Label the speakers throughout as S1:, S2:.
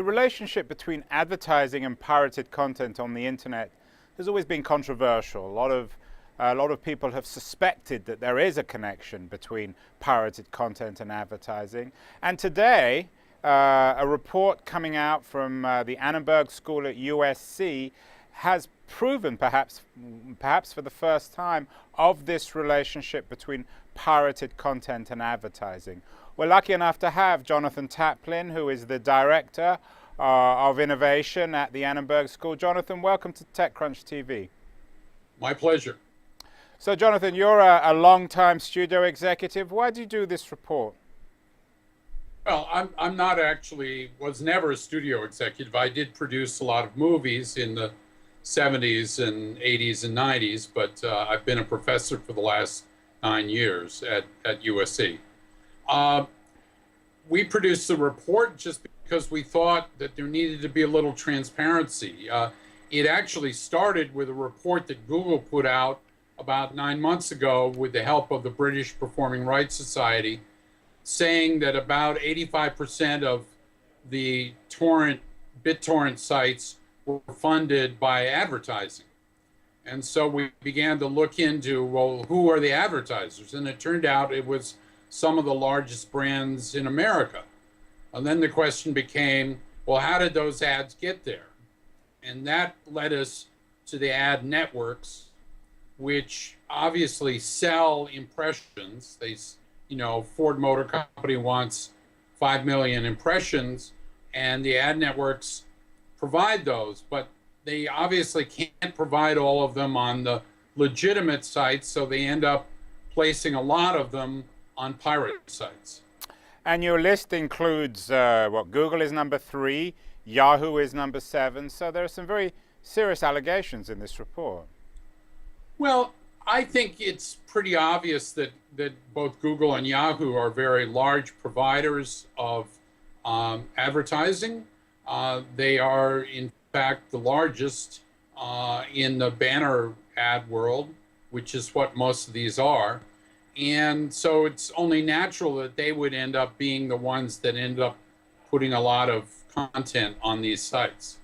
S1: The relationship between advertising and pirated content on the internet has always been controversial. A lot of people have suspected that there is a connection between pirated content and advertising. And today, a report coming out from the Annenberg School at USC has proven, perhaps for the first time, of this relationship between pirated content and advertising. We're lucky enough to have Jonathan Taplin, who is the Director of Innovation at the Annenberg School. Jonathan, welcome to TechCrunch TV.
S2: My pleasure.
S1: So, Jonathan, you're a long-time studio executive. Why do you do this report?
S2: Well, I'm not actually, was never a studio executive. I did produce a lot of movies in the 70s and 80s and 90s, but I've been a professor for the last 9 years at USC. We produced the report just because we thought that there needed to be a little transparency. It actually started with a report that Google put out about 9 months ago with the help of the British Performing Rights Society, saying that about 85% of the BitTorrent sites were funded by advertising. And so we began to look into, well, who are the advertisers? And it turned out it was some of the largest brands in America. And then the question became, well, how did those ads get there? And that led us to the ad networks, which obviously sell impressions. Ford Motor Company wants 5 million impressions, and the ad networks provide those, but they obviously can't provide all of them on the legitimate sites, so they end up placing a lot of them on pirate sites.
S1: And your list includes Google is number 3, Yahoo is number 7, so there are some very serious allegations in this report.
S2: Well, I think it's pretty obvious that both Google and Yahoo are very large providers of advertising. They are, in fact, the largest in the banner ad world, which is what most of these are. And so it's only natural that they would end up being the ones that end up putting a lot of content on these sites.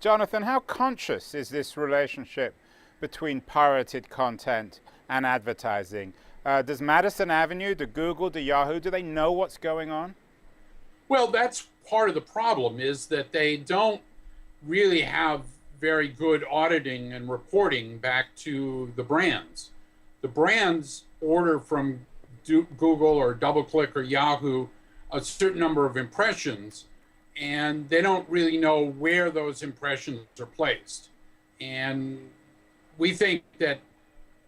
S1: Jonathan, how conscious is this relationship between pirated content and advertising? Does Madison Avenue, do Google, do Yahoo, do they know what's going on?
S2: Well, that's part of the problem, is that they don't really have very good auditing and reporting back to the brands. The brands order from Google or DoubleClick or Yahoo a certain number of impressions, and they don't really know where those impressions are placed. And we think that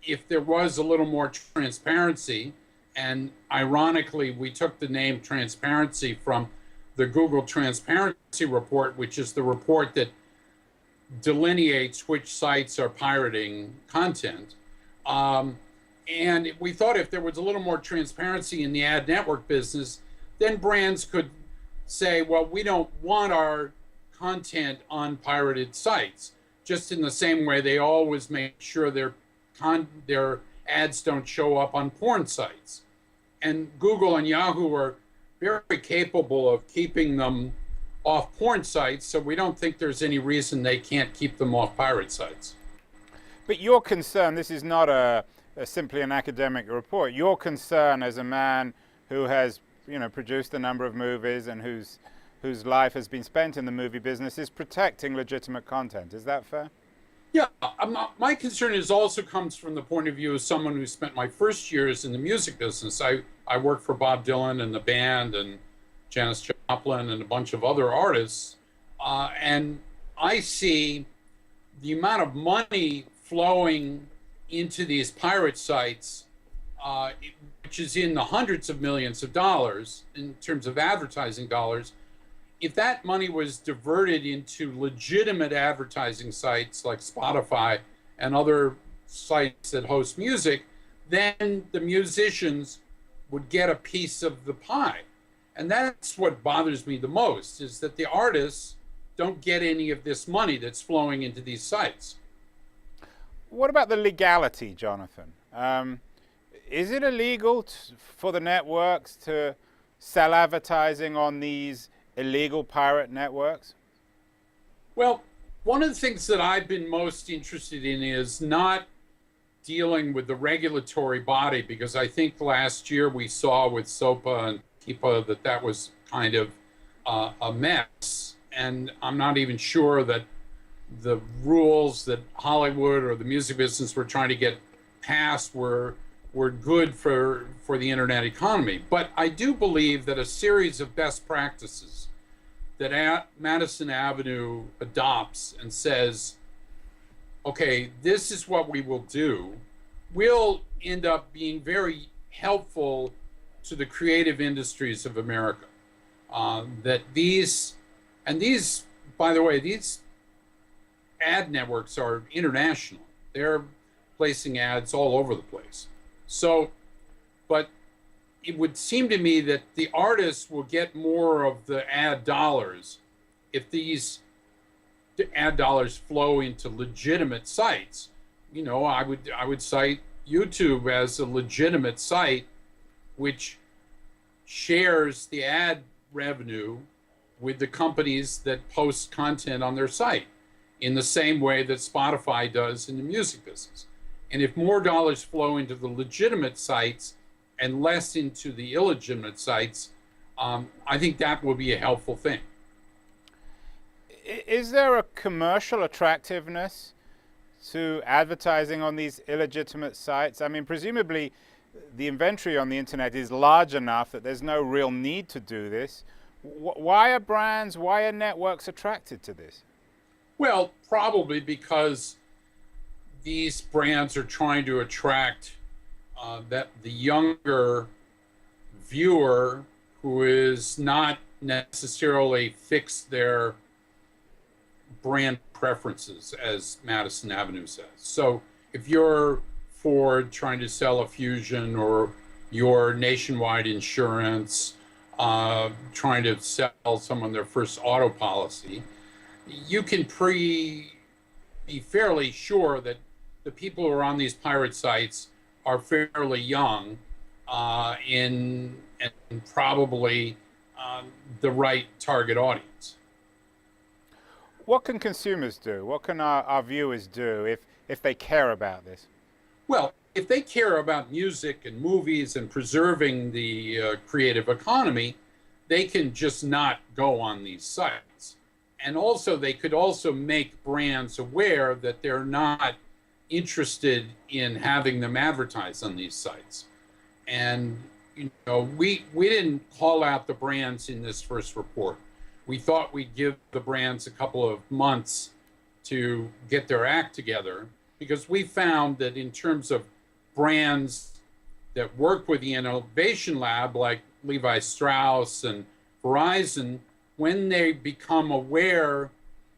S2: if there was a little more transparency, and ironically, we took the name transparency from the Google Transparency Report, which is the report that delineates which sites are pirating content. And we thought if there was a little more transparency in the ad network business, then brands could say, well, we don't want our content on pirated sites, just in the same way they always make sure their ads don't show up on porn sites. And Google and Yahoo are very capable of keeping them off porn sites, so we don't think there's any reason they can't keep them off pirate sites.
S1: But your concern, this is not simply an academic report. Your concern as a man who has produced a number of movies and whose life has been spent in the movie business is protecting legitimate content. Is that fair?
S2: Yeah, my concern also comes from the point of view of someone who spent my first years in the music business. I worked for Bob Dylan and the band and Janis Joplin and a bunch of other artists. And I see the amount of money flowing into these pirate sites, which is in the hundreds of millions of dollars in terms of advertising dollars. If that money was diverted into legitimate advertising sites like Spotify and other sites that host music, then the musicians would get a piece of the pie. And that's what bothers me the most, is that the artists don't get any of this money that's flowing into these sites.
S1: What about the legality, Jonathan? Is it illegal for the networks to sell advertising on these illegal pirate networks?
S2: Well, one of the things that I've been most interested in is not dealing with the regulatory body, because I think last year we saw with SOPA and TIPA that that was kind of a mess. And I'm not even sure that the rules that Hollywood or the music business were trying to get passed were good for the internet economy. But I do believe that a series of best practices that Madison Avenue adopts and says, okay, this is what we will do, will end up being very helpful to the creative industries of America. That these, by the way, these ad networks are international. They're placing ads all over the place. So, but it would seem to me that the artists will get more of the ad dollars if these ad dollars flow into legitimate sites. You know, I would cite YouTube as a legitimate site which shares the ad revenue with the companies that post content on their site in the same way that Spotify does in the music business. And if more dollars flow into the legitimate sites and less into the illegitimate sites, I think that will be a helpful thing.
S1: Is there a commercial attractiveness to advertising on these illegitimate sites? I mean, presumably the inventory on the internet is large enough that there's no real need to do this. Why are brands, why are networks attracted to this?
S2: Well, probably because these brands are trying to attract that the younger viewer who is not necessarily fixed their brand preferences, as Madison Avenue says. So if you're Ford trying to sell a Fusion, or your Nationwide Insurance trying to sell someone their first auto policy, you can be fairly sure that the people who are on these pirate sites are fairly young and probably the right target audience.
S1: What can consumers do? What can our viewers do if they care about this?
S2: Well, if they care about music and movies and preserving the creative economy, they can just not go on these sites. And also, they could also make brands aware that they're not interested in having them advertise on these sites. And you know, we didn't call out the brands in this first report. We thought we'd give the brands a couple of months to get their act together, because we found that in terms of brands that work with the Innovation Lab, like Levi Strauss and Verizon, when they become aware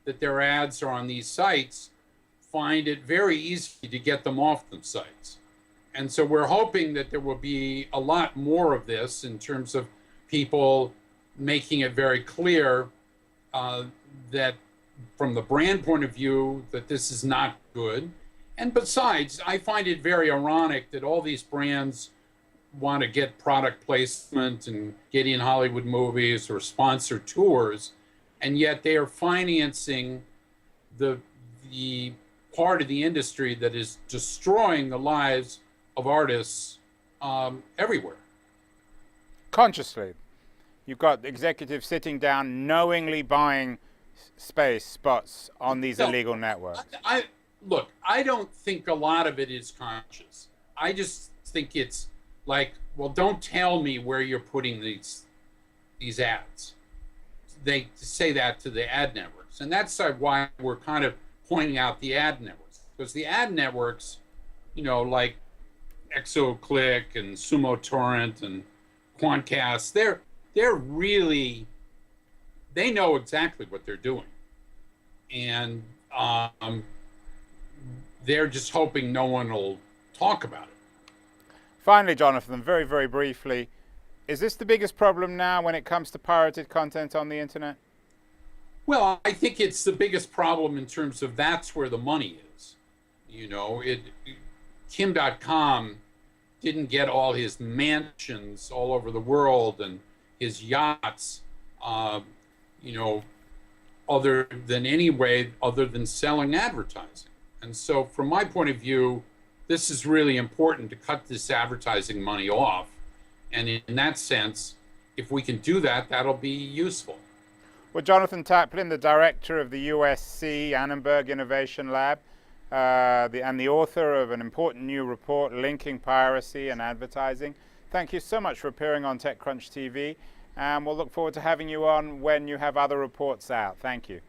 S2: that their ads are on these sites, find it very easy to get them off the sites. And so we're hoping that there will be a lot more of this in terms of people making it very clear that from the brand point of view, that this is not good. And besides, I find it very ironic that all these brands want to get product placement and get in Hollywood movies or sponsor tours, and yet they are financing the part of the industry that is destroying the lives of artists everywhere.
S1: Consciously. You've got executives sitting down, knowingly buying spots on these illegal networks.
S2: Look, I don't think a lot of it is conscious. I just think it's like, well, don't tell me where you're putting these ads. They say that to the ad networks. And that's why we're kind of pointing out the ad networks. Because the ad networks, you know, like ExoClick and Sumo Torrent and Quantcast, they're really, they know exactly what they're doing. And they're just hoping no one will talk about it.
S1: Finally, Jonathan, very, very briefly, is this the biggest problem now when it comes to pirated content on the internet?
S2: Well, I think it's the biggest problem in terms of that's where the money is. You know, Kim.com didn't get all his mansions all over the world and his yachts you know, other than any way other than selling advertising. And so from my point of view, this is really important to cut this advertising money off. And in that sense, if we can do that, that'll be useful.
S1: Well, Jonathan Taplin, the director of the USC Annenberg Innovation Lab, and the author of an important new report linking piracy and advertising. Thank you so much for appearing on TechCrunch TV, and we'll look forward to having you on when you have other reports out. Thank you.